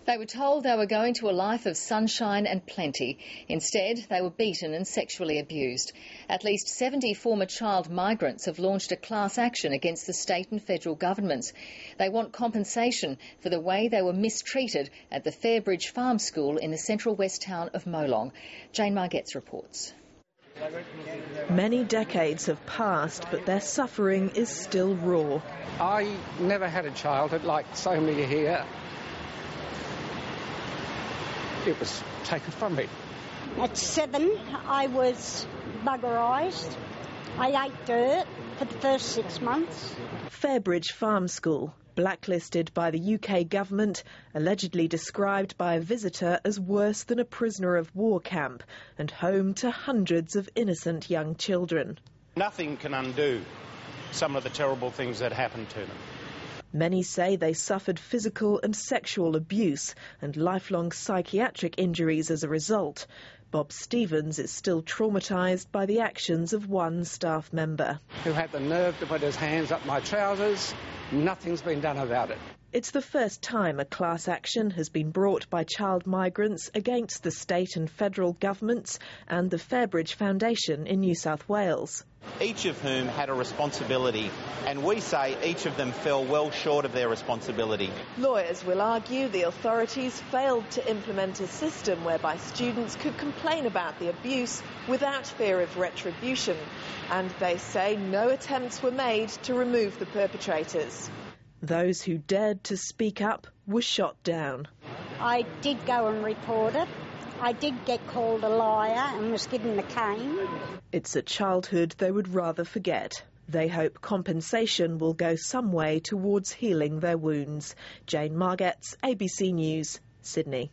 They were told they were going to a life of sunshine and plenty. Instead, they were beaten and sexually abused. At least 70 former child migrants have launched a class action against the state and federal governments. They want compensation for the way they were mistreated at the Fairbridge Farm School in the central west town of Molong. Jane Margetts reports. Many decades have passed, but their suffering is still raw. I never had a childhood like so many here. It was taken from me. At 7, I was buggerised. I ate dirt for the first 6 months. Fairbridge Farm School, blacklisted by the UK government, allegedly described by a visitor as worse than a prisoner of war camp, and home to hundreds of innocent young children. Nothing can undo some of the terrible things that happened to them. Many say they suffered physical and sexual abuse and lifelong psychiatric injuries as a result. Bob Stevens is still traumatised by the actions of one staff member. Who had the nerve to put his hands up my trousers. Nothing's been done about it. It's the first time a class action has been brought by child migrants against the state and federal governments and the Fairbridge Foundation in New South Wales. Each of whom had a responsibility, and we say each of them fell well short of their responsibility. Lawyers will argue the authorities failed to implement a system whereby students could complain about the abuse without fear of retribution, and they say no attempts were made to remove the perpetrators. Those who dared to speak up were shot down. I did go and report it. I did get called a liar and was given the cane. It's a childhood they would rather forget. They hope compensation will go some way towards healing their wounds. Jane Margetts, ABC News, Sydney.